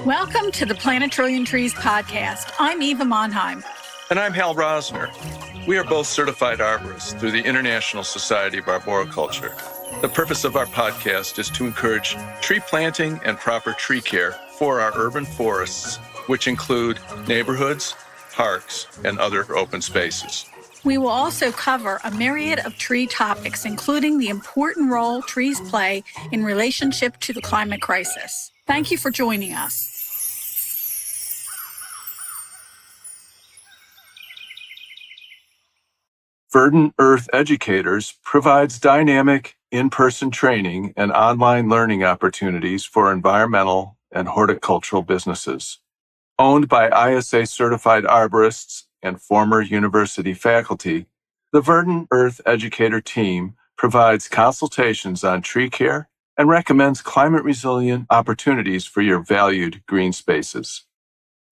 Welcome to the Plant a Trillion Trees podcast. I'm Eva Monheim. And I'm Hal Rosner. We are both certified arborists through the International Society of Arboriculture. The purpose of our podcast is to encourage tree planting and proper tree care for our urban forests, which include neighborhoods, parks, and other open spaces. We will also cover a myriad of tree topics, including the important role trees play in relationship to the climate crisis. Thank you for joining us. Verdant Earth Educators provides dynamic in-person training and online learning opportunities for environmental and horticultural businesses. Owned by ISA certified arborists and former university faculty, the Verdant Earth Educator team provides consultations on tree care and recommends climate-resilient opportunities for your valued green spaces.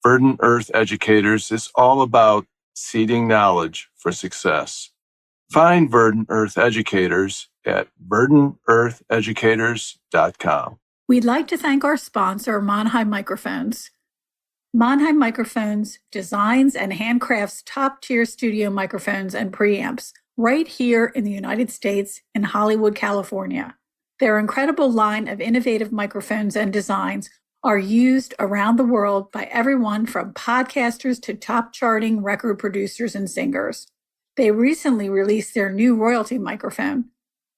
Verdant Earth Educators is all about seeding knowledge for success. Find Verdant Earth Educators at verdanteartheducators.com. We'd like to thank our sponsor, Monheim Microphones. Monheim Microphones designs and handcrafts top-tier studio microphones and preamps right here in the United States in Hollywood, California. Their incredible line of innovative microphones and designs are used around the world by everyone from podcasters to top-charting record producers and singers. They recently released their new royalty microphone,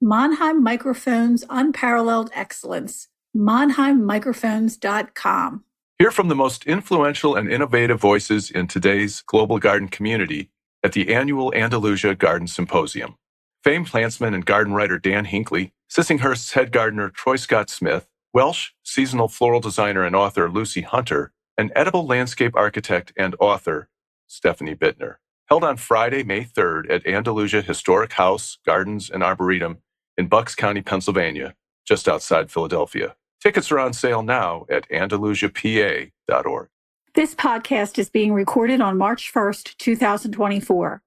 Monheim Microphones Unparalleled Excellence, monheimmicrophones.com. Hear from the most influential and innovative voices in today's global garden community at the annual Andalusia Garden Symposium. Famed plantsman and garden writer Dan Hinckley, Sissinghurst's head gardener Troy Scott Smith, Welsh seasonal floral designer and author Lucy Hunter, and edible landscape architect and author Stephanie Bittner. Held on Friday, May 3rd at Andalusia Historic House, Gardens, and Arboretum in Bucks County, Pennsylvania, just outside Philadelphia. Tickets are on sale now at andalusiapa.org. This podcast is being recorded on March 1st, 2024.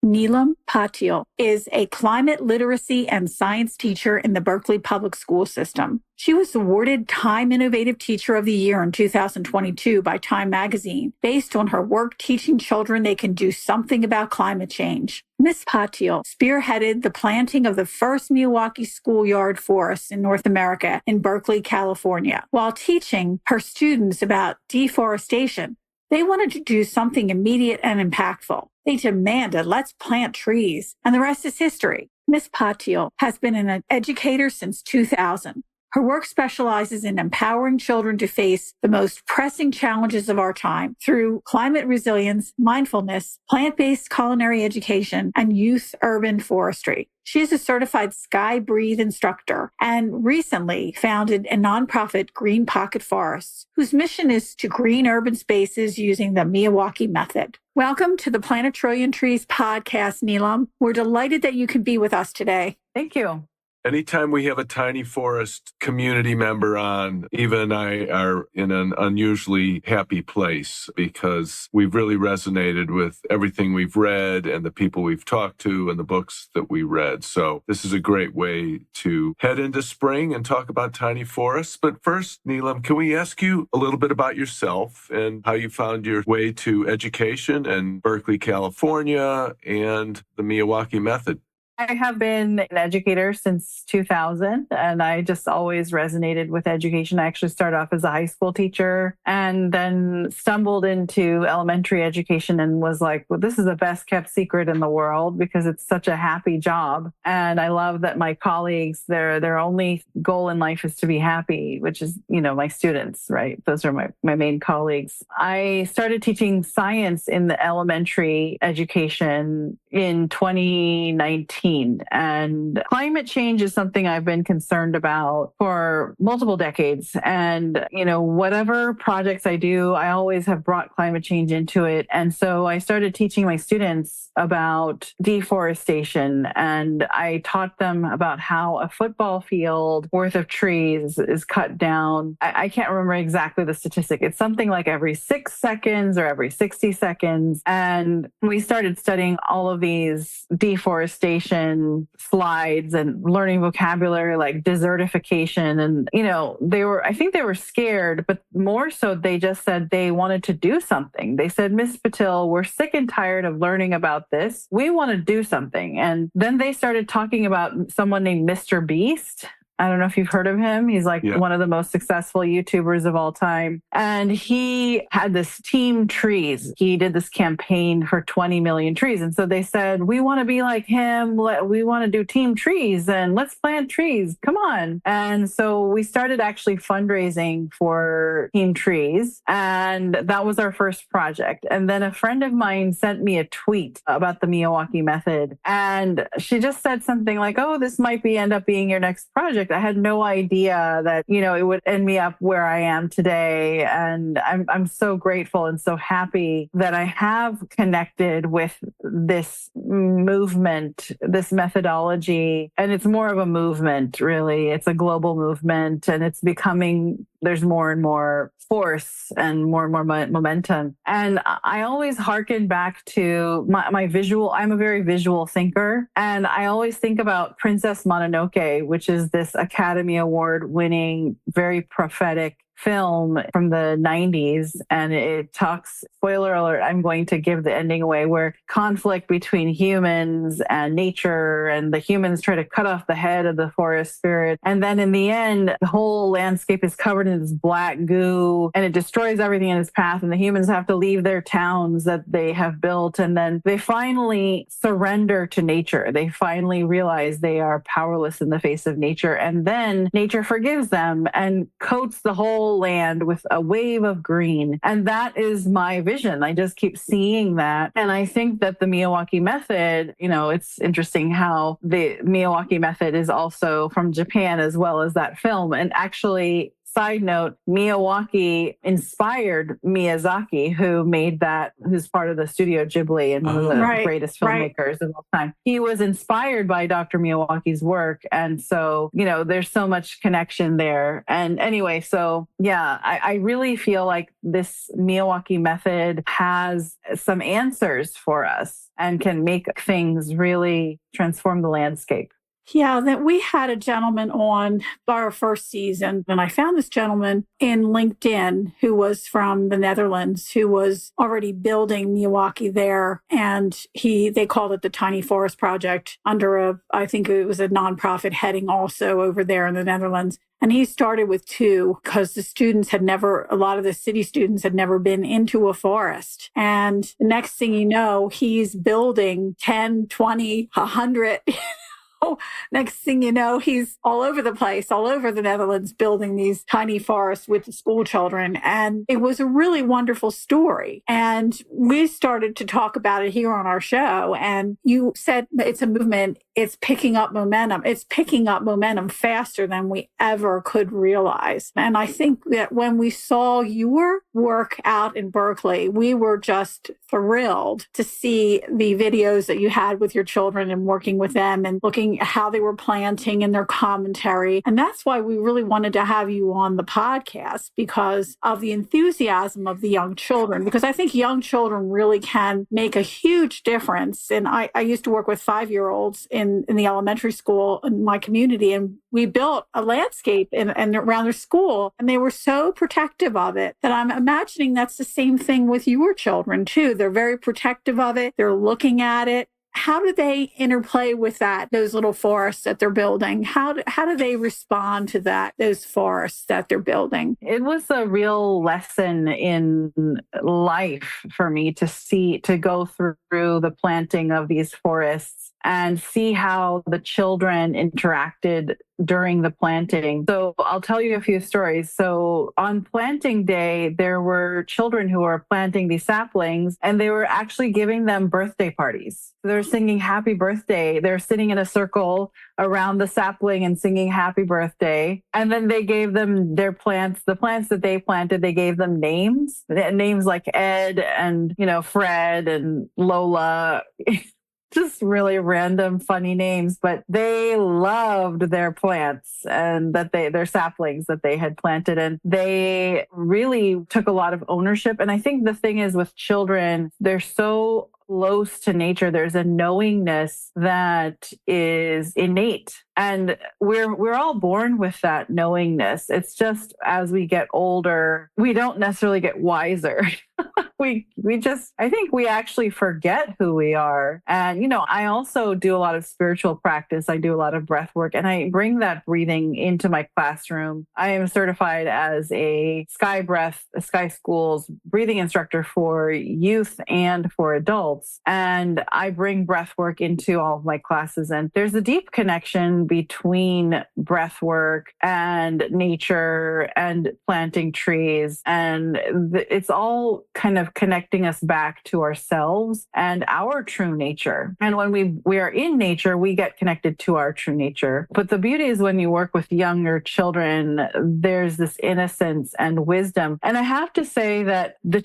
Neelam Patil is a climate literacy and science teacher in the Berkeley public school system. She was awarded Time Innovative Teacher of the Year in 2022 by Time magazine, based on her work teaching children they can do something about climate change. Ms. Patil spearheaded the planting of the first Miyawaki schoolyard forests in North America in Berkeley, California, while teaching her students about deforestation. They wanted to do something immediate and impactful. They demanded, let's plant trees, and the rest is history. Ms. Patil has been an educator since 2000. Her work specializes in empowering children to face the most pressing challenges of our time through climate resilience, mindfulness, plant-based culinary education, and youth urban forestry. She is a certified Sky Breathe instructor and recently founded a nonprofit Green Pocket Forests, whose mission is to green urban spaces using the Miyawaki method. Welcome to the Plant a Trillion Trees podcast, Neelam. We're delighted that you can be with us today. Thank you. Anytime we have a tiny forest community member on, Eva and I are in an unusually happy place because we've really resonated with everything we've read and the people we've talked to and the books that we read. So this is a great way to head into spring and talk about tiny forests. But first, Neelam, can we ask you a little bit about yourself and how you found your way to education in Berkeley, California, and the Miyawaki method? I have been an educator since 2000, and I just always resonated with education. I actually started off as a high school teacher and then stumbled into elementary education and was like, well, this is the best kept secret in the world because it's such a happy job. And I love that my colleagues, their only goal in life is to be happy, which is, my students, right? Those are my main colleagues. I started teaching science in the elementary education in 2019. And climate change is something I've been concerned about for multiple decades. And, whatever projects I do, I always have brought climate change into it. And so I started teaching my students about deforestation, and I taught them about how a football field worth of trees is cut down. I can't remember exactly the statistic. It's something like every 6 seconds or every 60 seconds. And we started studying all of these deforestation slides and learning vocabulary like desertification. And, I think they were scared, but more so they just said they wanted to do something. They said, Miss Patil, we're sick and tired of learning about this. We want to do something. And then they started talking about someone named Mr. Beast. I don't know if you've heard of him. He's like one of the most successful YouTubers of all time. And he had this Team Trees. He did this campaign for 20 million trees. And so they said, we want to be like him. We want to do Team Trees and let's plant trees. Come on. And so we started actually fundraising for Team Trees. And that was our first project. And then a friend of mine sent me a tweet about the Miyawaki method. And she just said something like, oh, this might end up being your next project. I had no idea that, it would end me up where I am today. And I'm so grateful and so happy that I have connected with this movement, this methodology. And it's more of a movement, really. It's a global movement, and it's becoming, there's more and more force and more momentum. And I always hearken back to my visual. I'm a very visual thinker. And I always think about Princess Mononoke, which is this Academy Award winning, very prophetic film from the 90s. And it talks, spoiler alert, I'm going to give the ending away, where conflict between humans and nature, and the humans try to cut off the head of the forest spirit. And then in the end, the whole landscape is covered in this black goo and it destroys everything in its path. And the humans have to leave their towns that they have built. And then they finally surrender to nature. They finally realize they are powerless in the face of nature. And then nature forgives them and coats the whole land with a wave of green. And that is my vision. I just keep seeing that. And I think that the Miyawaki method, it's interesting how the Miyawaki method is also from Japan as well as that film. And actually, side note, Miyawaki inspired Miyazaki, who made that, who's part of the Studio Ghibli and one of the greatest filmmakers of all time. He was inspired by Dr. Miyawaki's work. And so, there's so much connection there. And anyway, so yeah, I really feel like this Miyawaki method has some answers for us and can make things really transform the landscape. Yeah, that we had a gentleman on our first season, and I found this gentleman in LinkedIn who was from the Netherlands, who was already building Miyawaki there. And they called it the Tiny Forest Project under I think it was a nonprofit heading also over there in the Netherlands. And he started with 2 because a lot of the city students had never been into a forest. And the next thing you know, he's building 10, 20, 100. Next thing you know, he's all over the place, all over the Netherlands, building these tiny forests with the school children. And it was a really wonderful story. And we started to talk about it here on our show. And you said it's a movement. It's picking up momentum. It's picking up momentum faster than we ever could realize. And I think that when we saw your work out in Berkeley, we were just thrilled to see the videos that you had with your children and working with them and looking at how they were planting and their commentary. And that's why we really wanted to have you on the podcast, because of the enthusiasm of the young children, because I think young children really can make a huge difference. And I used to work with 5-year-olds in the elementary school in my community, and we built a landscape and around their school, and they were so protective of it that I'm imagining that's the same thing with your children too. They're very protective of it. They're looking at it. How do they interplay with those little forests that they're building? How do they respond to those forests that they're building? It was a real lesson in life for me to go through the planting of these forests and see how the children interacted during the planting. So I'll tell you a few stories. So on planting day, there were children who were planting these saplings and they were actually giving them birthday parties. They're singing happy birthday. They're sitting in a circle around the sapling and singing happy birthday. And then they gave them their plants, the plants that they planted, they gave them names like Ed and, Fred and Lola. Just really random, funny names, but they loved their plants and their saplings that they had planted. And they really took a lot of ownership. And I think the thing is with children, they're so close to nature. There's a knowingness that is innate. And we're all born with that knowingness. It's just as we get older, we don't necessarily get wiser. I think we actually forget who we are. And, I also do a lot of spiritual practice. I do a lot of breath work and I bring that breathing into my classroom. I am certified as a Sky School's breathing instructor for youth and for adults. And I bring breath work into all of my classes. And there's a deep connection between breath work and nature and planting trees. And it's all kind of connecting us back to ourselves and our true nature. And when we are in nature, we get connected to our true nature. But the beauty is when you work with younger children, there's this innocence and wisdom. And I have to say that the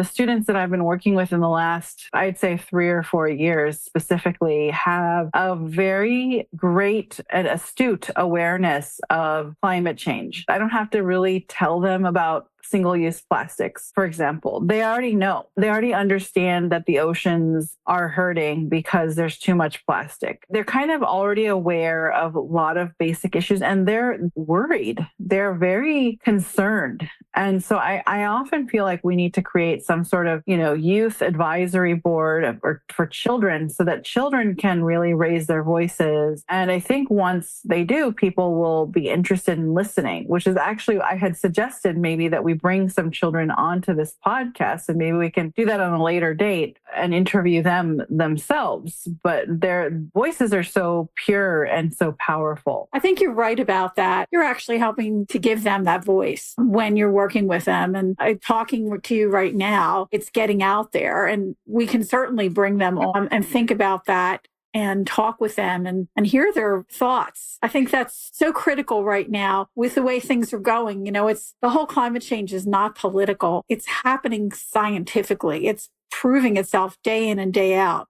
students that I've been working with in the last, I'd say 3 or 4 years specifically, have a very great and astute awareness of climate change. I don't have to really tell them about single-use plastics, for example. They already know. They already understand that the oceans are hurting because there's too much plastic. They're kind of already aware of a lot of basic issues and they're worried. They're very concerned. And so I often feel like we need to create some sort of, youth advisory board for children so that children can really raise their voices. And I think once they do, people will be interested in listening, which is actually, I had suggested maybe that we bring some children onto this podcast and maybe we can do that on a later date and interview them themselves. But their voices are so pure and so powerful. I think you're right about that. You're actually helping to give them that voice when you're working with them. And I'm talking to you right now, it's getting out there and we can certainly bring them on and think about that and talk with them and hear their thoughts. I think that's so critical right now with the way things are going. It's the whole climate change is not political. It's happening scientifically. It's proving itself day in and day out.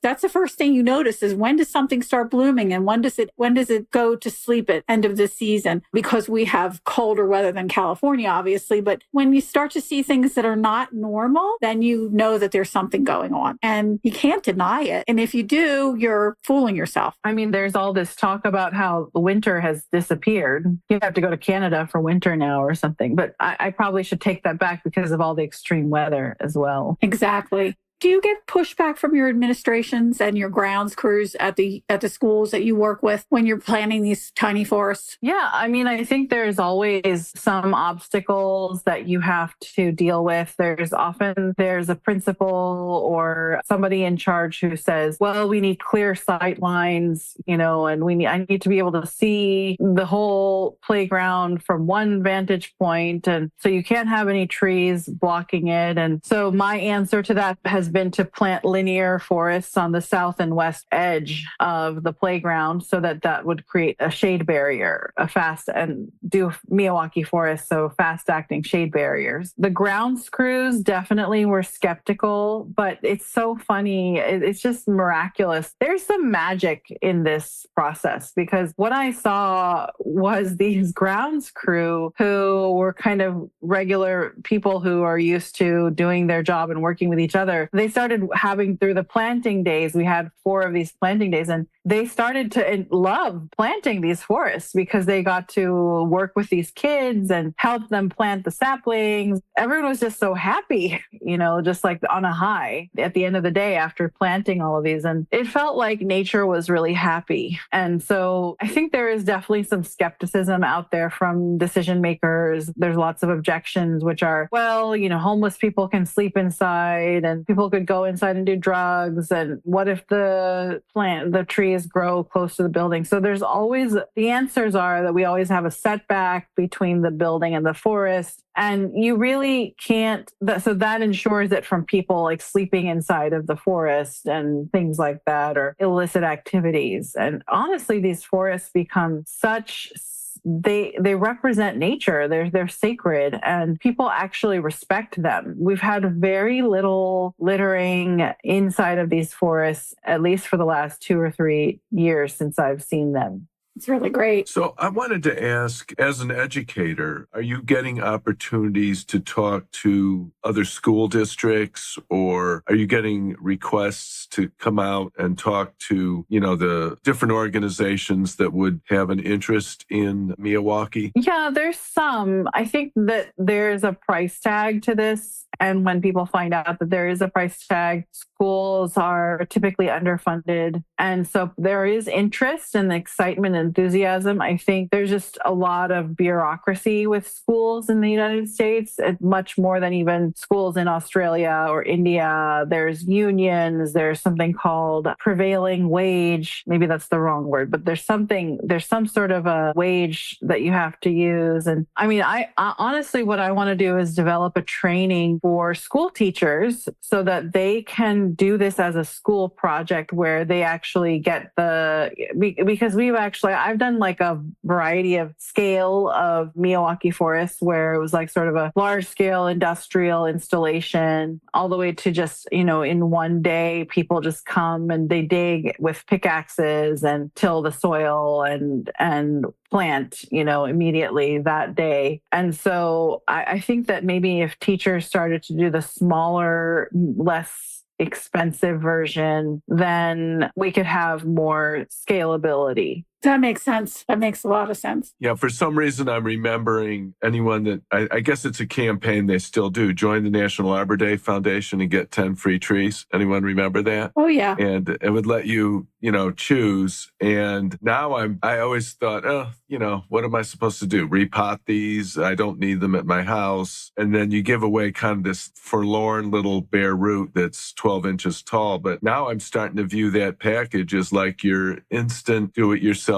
That's the first thing you notice is when does something start blooming and when does it go to sleep at end of the season? Because we have colder weather than California, obviously. But when you start to see things that are not normal, then you know that there's something going on and you can't deny it. And if you do, you're fooling yourself. I mean, there's all this talk about how the winter has disappeared. You have to go to Canada for winter now or something. But I probably should take that back because of all the extreme weather as well. Exactly. Do you get pushback from your administrations and your grounds crews at the schools that you work with when you're planning these tiny forests? Yeah, I mean, I think there's always some obstacles that you have to deal with. There's a principal or somebody in charge who says, well, we need clear sight lines, and I need to be able to see the whole playground from one vantage point. And so you can't have any trees blocking it. And so my answer to that has been to plant linear forests on the south and west edge of the playground so that would create a shade barrier, and do Miyawaki forests, so fast acting shade barriers. The grounds crews definitely were skeptical, but it's so funny. It's just miraculous. There's some magic in this process because what I saw was these grounds crew who were kind of regular people who are used to doing their job and working with each other. They started having through the planting days, we had 4 of these planting days, and they started to love planting these forests because they got to work with these kids and help them plant the saplings. Everyone was just so happy, just like on a high at the end of the day after planting all of these. And it felt like nature was really happy. And so I think there is definitely some skepticism out there from decision makers. There's lots of objections, which are, well, homeless people can sleep inside and people people could go inside and do drugs? And what if the trees grow close to the building? So there's always, the answers are that we always have a setback between the building and the forest. And you really can't, so that ensures it from people like sleeping inside of the forest and things like that, or illicit activities. And honestly, these forests become they represent nature. They're sacred, and people actually respect them. We've had very little littering inside of these forests, at least for the last 2 or 3 years since I've seen them. It's really great. So I wanted to ask, as an educator, are you getting opportunities to talk to other school districts, or are you getting requests to come out and talk to, the different organizations that would have an interest in Miyawaki? Yeah, there's some. I think that there's a price tag to this. And when people find out that there is a price tag, schools are typically underfunded. And so there is interest and excitement and enthusiasm. I think there's just a lot of bureaucracy with schools in the United States, much more than even schools in Australia or India. There's unions, there's something called prevailing wage. Maybe that's the wrong word, but there's some sort of a wage that you have to use. And I honestly, what I want to do is develop a training for school teachers so that they can do this as a school project where they actually get because I've done like a variety of scale of Miyawaki forests where it was like sort of a large scale industrial installation, all the way to just, in one day, people just come and they dig with pickaxes and till the soil and plant, immediately that day. And so I think that maybe if teachers started to do the smaller, less expensive version, then we could have more scalability. That makes sense. That makes a lot of sense. Yeah, for some reason, I'm remembering anyone that, I guess it's a campaign they still do, join the National Arbor Day Foundation and get 10 free trees. Anyone remember that? Oh, yeah. And it would let you, choose. And now I always thought, what am I supposed to do? Repot these? I don't need them at my house. And then you give away kind of this forlorn little bare root that's 12 inches tall. But now I'm starting to view that package as like your instant do-it-yourself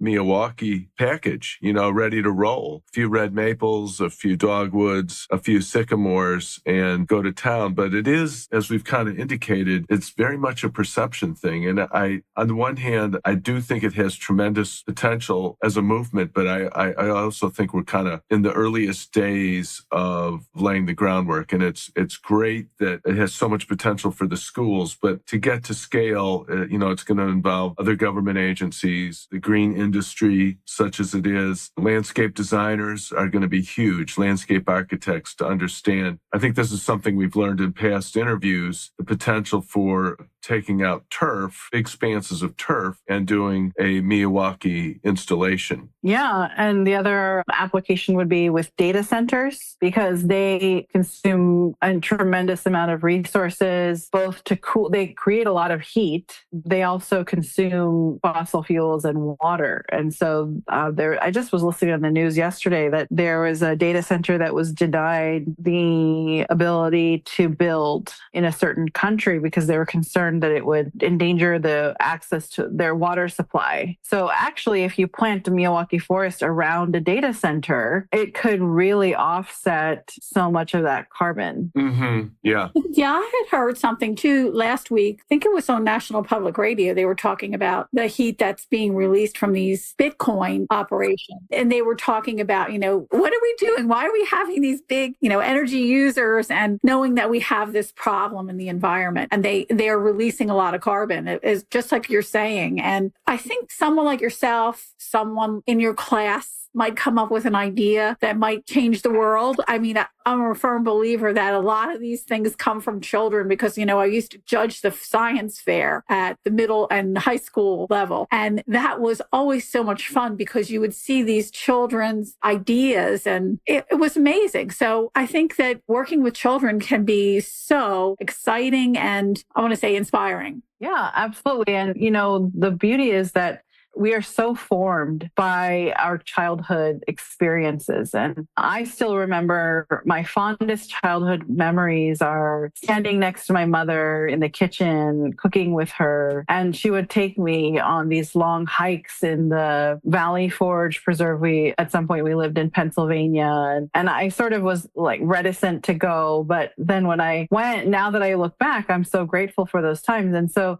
Miyawaki package, ready to roll. A few red maples, a few dogwoods, a few sycamores, and go to town. But it is, as we've kind of indicated, it's very much a perception thing. And on the one hand, I do think it has tremendous potential as a movement, but I also think we're kind of in the earliest days of laying the groundwork. And it's great that it has so much potential for the schools, but to get to scale, it's going to involve other government agencies, the green industry, such as it is. Landscape designers are going to be huge, landscape architects to understand. I think this is something we've learned in past interviews, the potential for taking out turf, big expanses of turf, and doing a Miyawaki installation. Yeah. And the other application would be with data centers, because they consume a tremendous amount of resources, both to cool, they create a lot of heat. They also consume fossil fuels and water. And so I just was listening on the news yesterday that there was a data center that was denied the ability to build in a certain country because they were concerned that it would endanger the access to their water supply. So actually, if you plant a Miyawaki forest around a data center, it could really offset so much of that carbon. Mm-hmm. Yeah. Yeah, I had heard something too last week. I think it was on National Public Radio. They were talking about the heat that's being released from these Bitcoin operations. And they were talking about, what are we doing? Why are we having these big, energy users, and knowing that we have this problem in the environment, and they are releasing a lot of carbon. It is just like you're saying. And I think someone like yourself, someone in your class, might come up with an idea that might change the world. I'm a firm believer that a lot of these things come from children because, I used to judge the science fair at the middle and high school level. And that was always so much fun because you would see these children's ideas, and it was amazing. So I think that working with children can be so exciting and, I want to say, inspiring. Yeah, absolutely. And, the beauty is that we are so formed by our childhood experiences. And I still remember my fondest childhood memories are standing next to my mother in the kitchen, cooking with her. And she would take me on these long hikes in the Valley Forge Preserve. At some point, we lived in Pennsylvania. And I sort of was like reticent to go. But then when I went, now that I look back, I'm so grateful for those times. And so,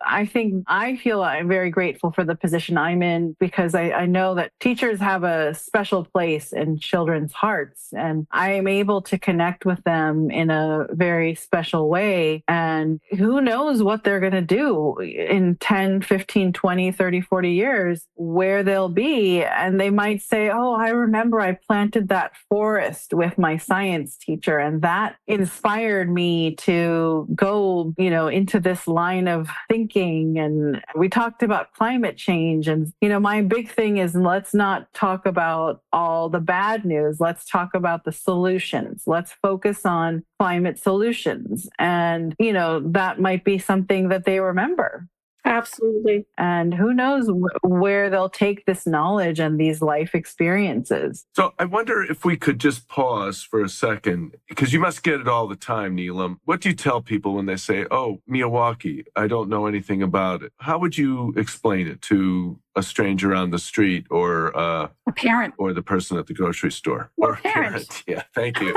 I feel I'm very grateful for the position I'm in because I know that teachers have a special place in children's hearts, and I am able to connect with them in a very special way. And who knows what they're going to do in 10, 15, 20, 30, 40 years, where they'll be. And they might say, oh, I remember I planted that forest with my science teacher, and that inspired me to go, into this line of thinking. And we talked about climate change. And, my big thing is let's not talk about all the bad news. Let's talk about the solutions. Let's focus on climate solutions. And, that might be something that they remember. Absolutely. And who knows where they'll take this knowledge and these life experiences. So I wonder if we could just pause for a second, because you must get it all the time, Neelam. What do you tell people when they say, oh, Miyawaki, I don't know anything about it? How would you explain it to a stranger on the street or a parent or the person at the grocery store? Or a parent. Yeah, thank you.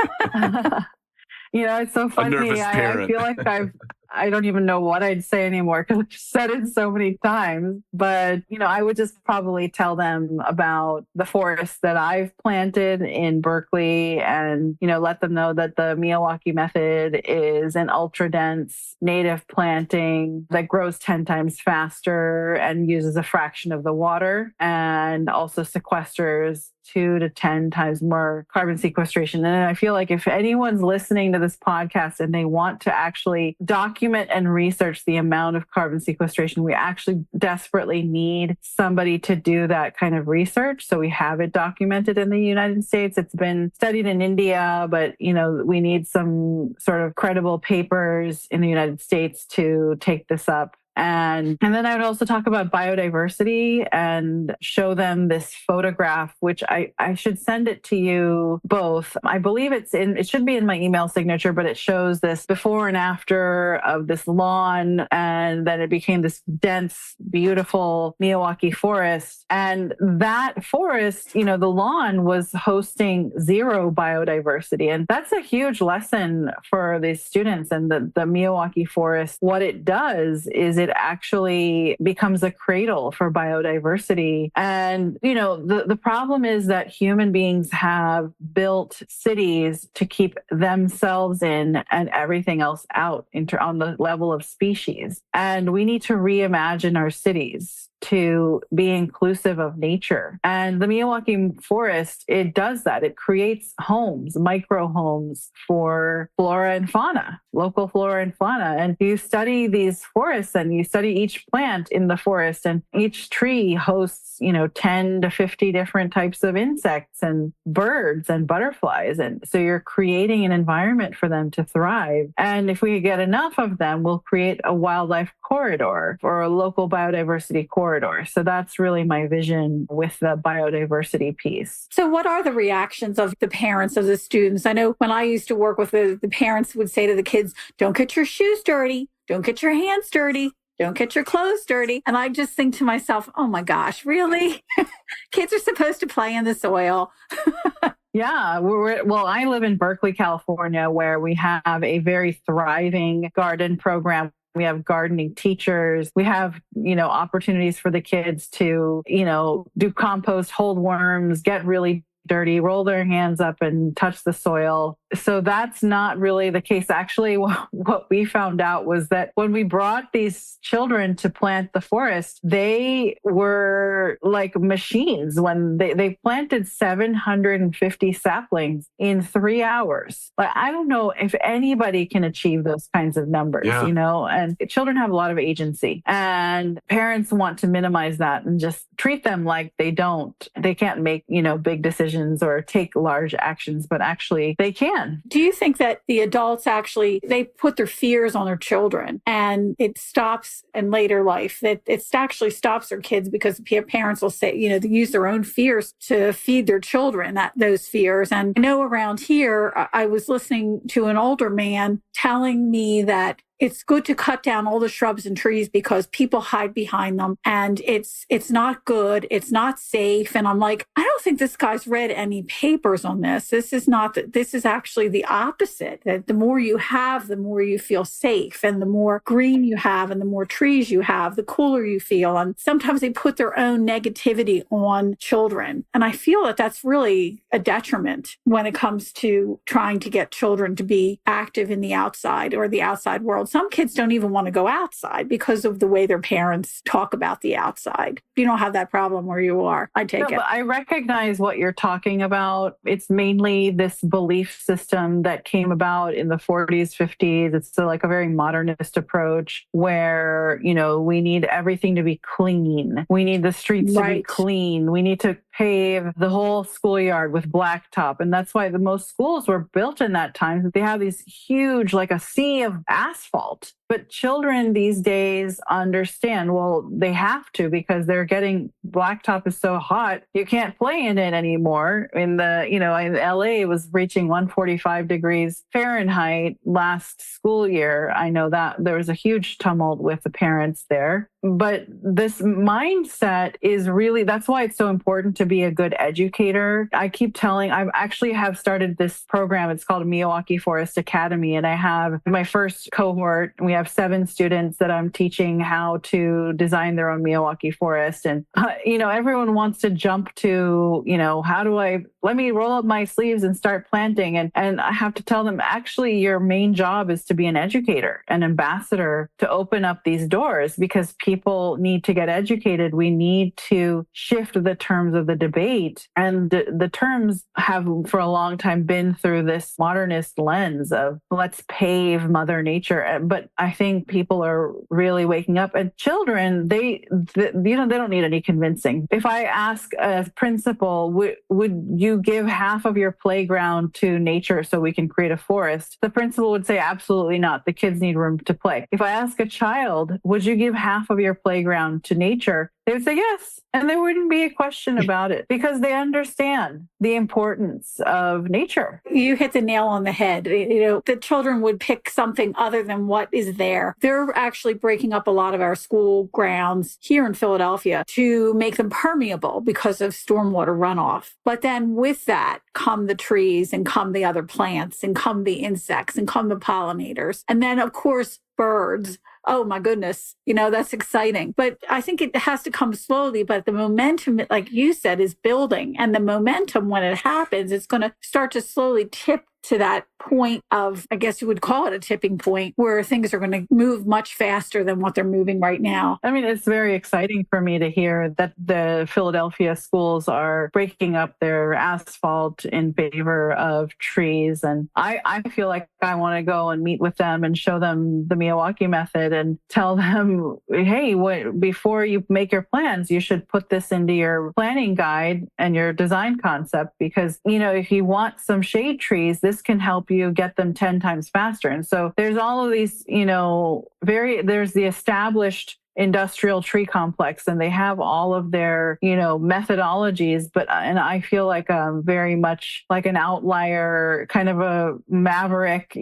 It's so funny. A nervous parent. I feel like I don't even know what I'd say anymore because I've said it so many times. But, I would just probably tell them about the forest that I've planted in Berkeley and, let them know that the Miyawaki method is an ultra dense native planting that grows 10 times faster and uses a fraction of the water and also sequesters 2 to 10 times more carbon sequestration. And I feel like if anyone's listening to this podcast and they want to actually document and research the amount of carbon sequestration, we actually desperately need somebody to do that kind of research. So we have it documented in the United States. It's been studied in India, but we need some sort of credible papers in the United States to take this up. And then I would also talk about biodiversity and show them this photograph, which I should send it to you both. I believe it should be in my email signature, but it shows this before and after of this lawn. And then it became this dense, beautiful Miyawaki forest. And that forest, the lawn was hosting zero biodiversity. And that's a huge lesson for these students. And the Miyawaki forest, what it does is it actually becomes a cradle for biodiversity. And, the problem is that human beings have built cities to keep themselves in and everything else out on the level of species. And we need to reimagine our cities to be inclusive of nature. And the Miyawaki forest, it does that. It creates homes, micro homes for flora and fauna, local flora and fauna. And you study these forests and you study each plant in the forest, and each tree hosts, 10 to 50 different types of insects and birds and butterflies. And so you're creating an environment for them to thrive. And if we get enough of them, we'll create a wildlife corridor or a local biodiversity corridor. So that's really my vision with the biodiversity piece. So what are the reactions of the parents, of the students? I know when I used to work with the parents would say to the kids, don't get your shoes dirty, don't get your hands dirty, don't get your clothes dirty. And I just think to myself, oh my gosh, really? Kids are supposed to play in the soil. Yeah. I live in Berkeley, California, where we have a very thriving garden program. We have gardening teachers. We have, opportunities for the kids to, do compost, hold worms, get really dirty, roll their hands up and touch the soil. So that's not really the case. Actually, what we found out was that when we brought these children to plant the forest, they were like machines. When they planted 750 saplings in 3 hours. But I don't know if anybody can achieve those kinds of numbers, and children have a lot of agency, and parents want to minimize that and just treat them like they can't make, big decisions decisions or take large actions, but actually they can. Do you think that the adults actually, they put their fears on their children and it stops in later life, that it actually stops their kids because parents will say, they use their own fears to feed their children those fears. And I know around here, I was listening to an older man telling me that it's good to cut down all the shrubs and trees because people hide behind them and it's not good. It's not safe. And I'm like, I don't think this guy's read any papers on this. This is actually the opposite, that the more you have, the more you feel safe, and the more green you have and the more trees you have, the cooler you feel. And sometimes they put their own negativity on children. And I feel that that's really a detriment when it comes to trying to get children to be active in the outside or the outside world. Some kids don't even want to go outside because of the way their parents talk about the outside. You don't have that problem where you are, I take it. But I recognize what you're talking about. It's mainly this belief system that came about in the 40s, 50s. It's still like a very modernist approach where, we need everything to be clean. We need the streets to be clean. We need to pave the whole schoolyard with blacktop. And that's why the most schools were built in that time. They have these huge, like a sea of asphalt. But children these days understand, well, they have to because they're getting, blacktop is so hot, you can't play in it anymore. In LA, it was reaching 145 degrees Fahrenheit last school year. I know that there was a huge tumult with the parents there. But this mindset is really, that's why it's so important to be a good educator. I actually have started this program. It's called Miyawaki Forest Academy. And I have my first cohort. We have 7 students that I'm teaching how to design their own Miyawaki forest. And, everyone wants to jump to, let me roll up my sleeves and start planting. And I have to tell them, actually, your main job is to be an educator, an ambassador, to open up these doors, because people need to get educated. We need to shift the terms of the debate. And the terms have for a long time been through this modernist lens of let's pave Mother Nature. But I think people are really waking up. And children, they don't need any convincing. If I ask a principal, would you give half of your playground to nature so we can create a forest? The principal would say, absolutely not. The kids need room to play. If I ask a child, would you give half of your playground to nature? They would say yes. And there wouldn't be a question about it because they understand the importance of nature. You hit the nail on the head. The children would pick something other than what is there. They're actually breaking up a lot of our school grounds here in Philadelphia to make them permeable because of stormwater runoff. But then with that come the trees and come the other plants and come the insects and come the pollinators. And then, of course, birds. Oh my goodness, that's exciting. But I think it has to come slowly, but the momentum, like you said, is building. And the momentum, when it happens, it's going to start to slowly tip to that point of, I guess you would call it a tipping point, where things are going to move much faster than what they're moving right now. I mean, it's very exciting for me to hear that the Philadelphia schools are breaking up their asphalt in favor of trees. And I feel like I want to go and meet with them and show them the Miyawaki method and tell them, hey, before you make your plans, you should put this into your planning guide and your design concept, because, if you want some shade trees, this can help you get them 10 times faster. And so there's all of these, there's the established industrial tree complex, and they have all of their, methodologies. And I feel like I'm very much like an outlier, kind of a maverick,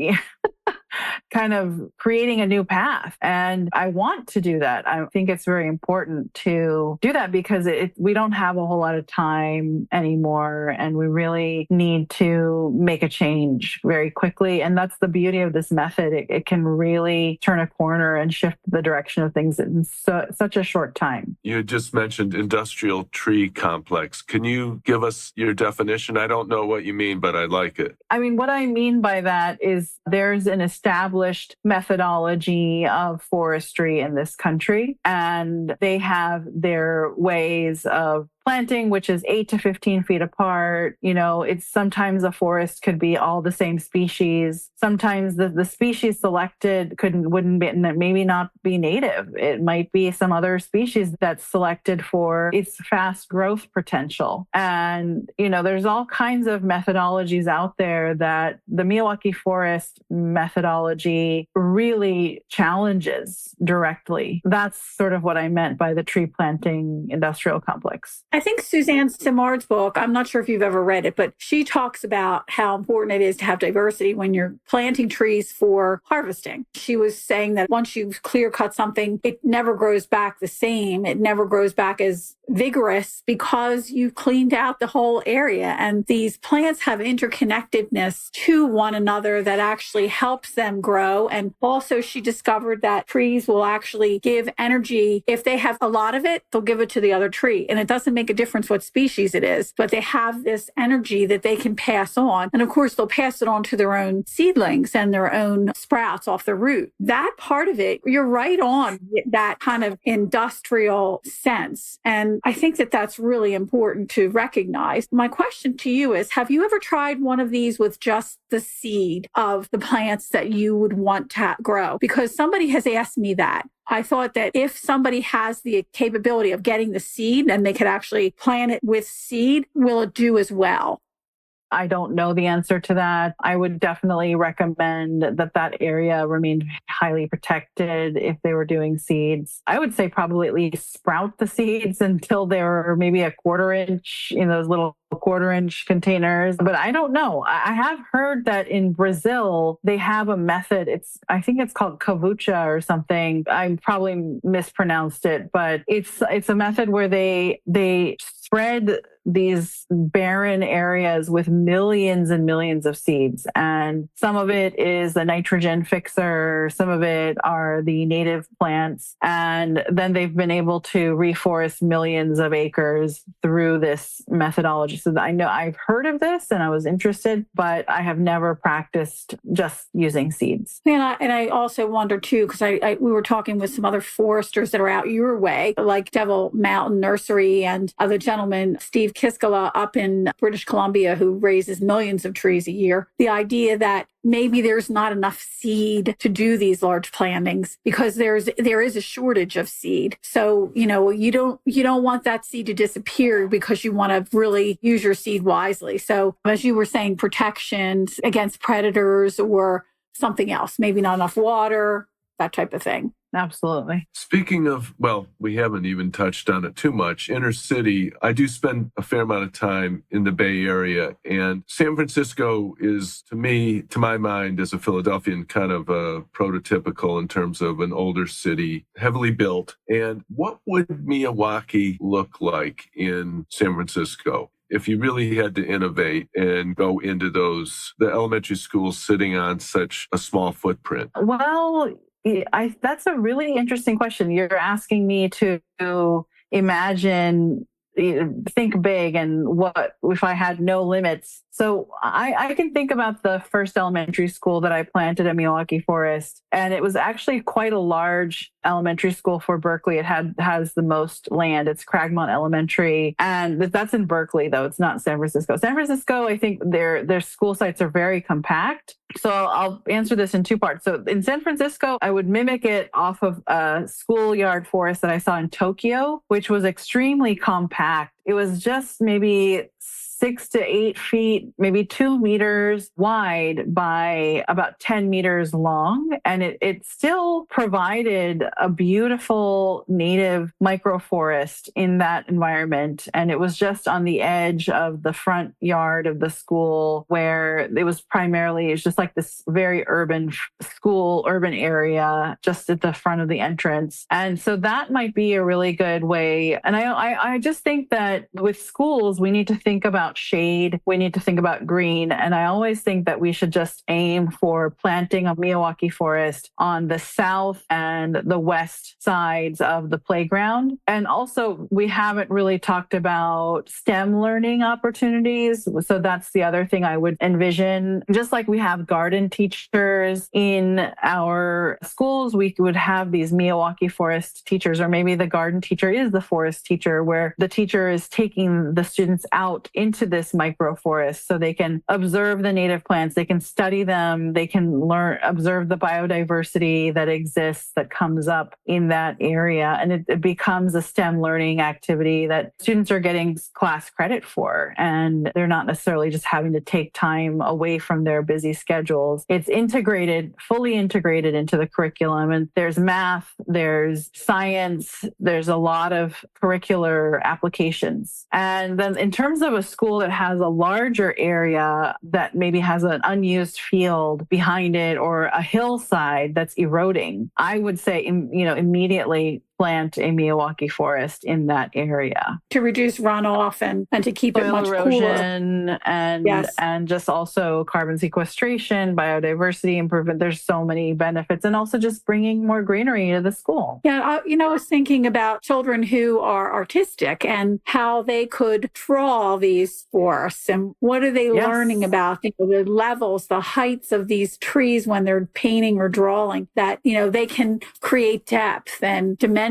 kind of creating a new path. And I want to do that. I think it's very important to do that because we don't have a whole lot of time anymore, and we really need to make a change very quickly. And that's the beauty of this method. It can really turn a corner and shift the direction of things in such a short time. You just mentioned industrial tree complex. Can you give us your definition? I don't know what you mean, but I like it. I mean, what I mean by that is there's an established methodology of forestry in this country, and they have their ways of planting, which is 8 to 15 feet apart. It's sometimes a forest could be all the same species. Sometimes the species selected wouldn't be, maybe not be native. It might be some other species that's selected for its fast growth potential. And, there's all kinds of methodologies out there that the Miyawaki forest methodology really challenges directly. That's sort of what I meant by the tree planting industrial complex. I think Suzanne Simard's book, I'm not sure if you've ever read it, but she talks about how important it is to have diversity when you're planting trees for harvesting. She was saying that once you clear cut something, it never grows back the same. It never grows back as vigorous because you cleaned out the whole area. And these plants have interconnectedness to one another that actually helps them grow. And also she discovered that trees will actually give energy. If they have a lot of it, they'll give it to the other tree. And it doesn't make a difference what species it is, but they have this energy that they can pass on. And of course, they'll pass it on to their own seedlings and their own sprouts off the root. That part of it, you're right on that kind of industrial sense. And I think that that's really important to recognize. My question to you is, have you ever tried one of these with just the seed of the plants that you would want to grow? Because somebody has asked me that. I thought that if somebody has the capability of getting the seed and they could actually plant it with seed, will it do as well? I don't know the answer to that. I would definitely recommend that area remained highly protected if they were doing seeds. I would say probably at least sprout the seeds until they were maybe a 1/4 inch in those little 1/4 inch containers. But I don't know. I have heard that in Brazil, they have a method. I think it's called kavucha or something. I probably mispronounced it, but it's a method where they spread these barren areas with millions and millions of seeds. And some of it is the nitrogen fixer. Some of it are the native plants. And then they've been able to reforest millions of acres through this methodology. So I know I've heard of this and I was interested, but I have never practiced just using seeds. And I also wonder too, because we were talking with some other foresters that are out your way, like Devil Mountain Nursery and the gentleman, Steve Kiskala up in British Columbia, who raises millions of trees a year. The idea that maybe there's not enough seed to do these large plantings because there is a shortage of seed. So, you don't want that seed to disappear because you want to really use your seed wisely. So as you were saying, protections against predators or something else, maybe not enough water, that type of thing. Absolutely. Speaking of, we haven't even touched on it too much. Inner city, I do spend a fair amount of time in the Bay Area, and San Francisco is, to my mind, as a Philadelphian, kind of prototypical in terms of an older city, heavily built. And what would Miyawaki look like in San Francisco if you really had to innovate and go into the elementary schools sitting on such a small footprint? Well, that's a really interesting question. You're asking me to imagine, think big, and what if I had no limits? So I can think about the first elementary school that I planted at Miyawaki Forest, and it was actually quite a large elementary school for Berkeley. It has the most land. It's Cragmont Elementary, and that's in Berkeley, though. It's not San Francisco. San Francisco, I think their school sites are very compact. So I'll answer this in two parts. So in San Francisco, I would mimic it off of a schoolyard forest that I saw in Tokyo, which was extremely compact. It was just maybe 6 to 8 feet, maybe 2 meters wide by about 10 meters long. And it still provided a beautiful native microforest in that environment. And it was just on the edge of the front yard of the school, where it's just like this very urban area just at the front of the entrance. And so that might be a really good way. And I just think that with schools, we need to think about shade. We need to think about green. And I always think that we should just aim for planting a Miyawaki forest on the south and the west sides of the playground. And also, we haven't really talked about STEM learning opportunities. So that's the other thing I would envision. Just like we have garden teachers educators in our schools, we would have these Miyawaki forest teachers, or maybe the garden teacher is the forest teacher, where the teacher is taking the students out into this microforest so they can observe the native plants, they can study them, they can observe the biodiversity that exists, that comes up in that area. And it becomes a STEM learning activity that students are getting class credit for. And they're not necessarily just having to take time away from their busy schedules. It's integrated, fully integrated into the curriculum. And there's math, there's science, there's a lot of curricular applications. And then in terms of a school that has a larger area that maybe has an unused field behind it or a hillside that's eroding, I would say, immediately plant a Miyawaki forest in that area to reduce runoff and to keep it much erosion cooler. And just also carbon sequestration, biodiversity improvement. There's so many benefits, and also just bringing more greenery to the school. Yeah, I was thinking about children who are artistic and how they could draw these forests and what are they learning about the levels, the heights of these trees when they're painting or drawing, that they can create depth and dimension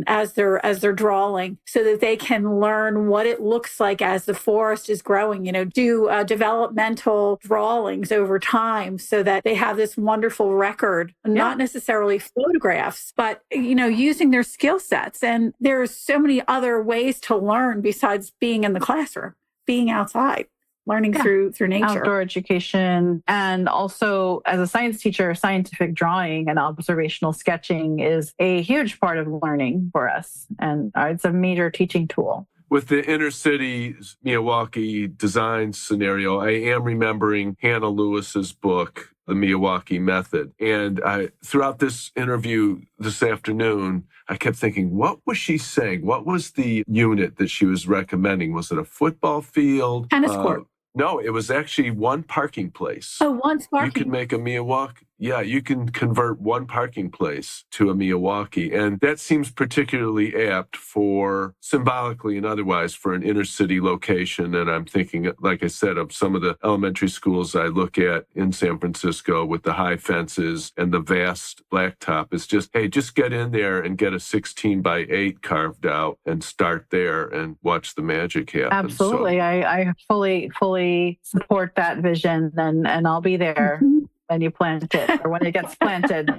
as they're drawing, so that they can learn what it looks like as the forest is growing, do developmental drawings over time so that they have this wonderful record, not necessarily photographs, but, using their skill sets. And there's so many other ways to learn besides being in the classroom, being outside. Learning through nature. Outdoor education. And also, as a science teacher, scientific drawing and observational sketching is a huge part of learning for us. And it's a major teaching tool. With the inner city Miyawaki design scenario, I am remembering Hannah Lewis's book, The Miyawaki Method. And throughout this interview this afternoon, I kept thinking, what was she saying? What was the unit that she was recommending? Was it a football field? Tennis court. No, it was actually one parking place. Oh, one parking. You can make a Miyawaki. Yeah, you can convert one parking place to a Miyawaki. And that seems particularly apt for, symbolically and otherwise, for an inner city location. And I'm thinking, like I said, of some of the elementary schools I look at in San Francisco with the high fences and the vast blacktop. It's just, hey, just get in there and get a 16x8 carved out and start there and watch the magic happen. Absolutely. So, I fully support that vision, and I'll be there. When you plant it or when it gets planted.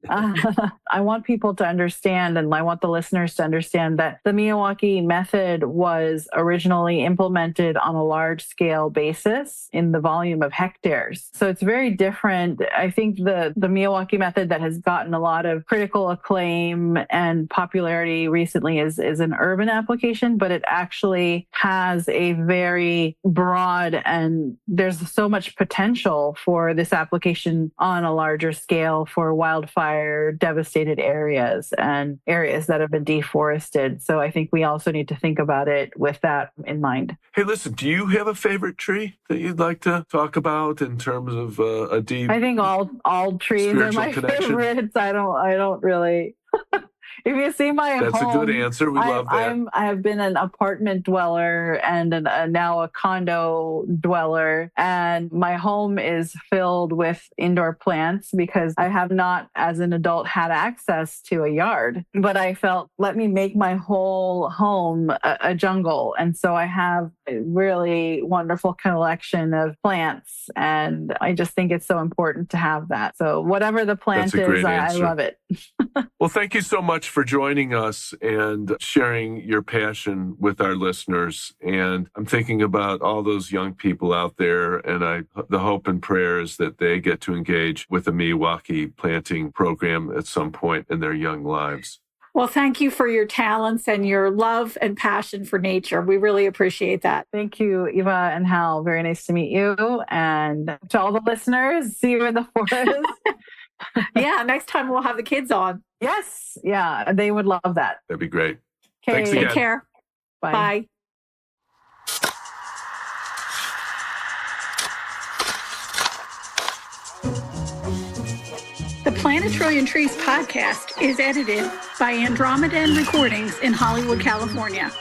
I want people to understand, and I want the listeners to understand, that the Miyawaki method was originally implemented on a large scale basis in the volume of hectares. So it's very different. I think the Miyawaki method that has gotten a lot of critical acclaim and popularity recently is an urban application, but it actually has a very broad, and there's so much potential for this application on a larger scale for wildfire devastated areas and areas that have been deforested. So I think we also need to think about it with that in mind. Hey, listen, do you have a favorite tree that you'd like to talk about in terms of a deep? I think all trees are my favorites. I don't really. If you see my home, that's a good answer. We love that. I have been an apartment dweller and now a condo dweller, and my home is filled with indoor plants because I have not, as an adult, had access to a yard. But I felt, let me make my whole home a jungle, and so I have a really wonderful collection of plants, and I just think it's so important to have that. So whatever the plant is, I love it. Well, thank you so much for joining us and sharing your passion with our listeners. And I'm thinking about all those young people out there, and the hope and prayer is that they get to engage with a Miyawaki planting program at some point in their young lives. Well, thank you for your talents and your love and passion for nature. We really appreciate that. Thank you, Eva and Hal. Very nice to meet you. And to all the listeners, see you in the forest. Yeah, next time we'll have the kids on. Yes. Yeah, they would love that. That'd be great. Okay. Thanks again. Take care. Bye. Bye. The Plant a Trillion Trees podcast is edited by Andromedan Recordings in Hollywood, California.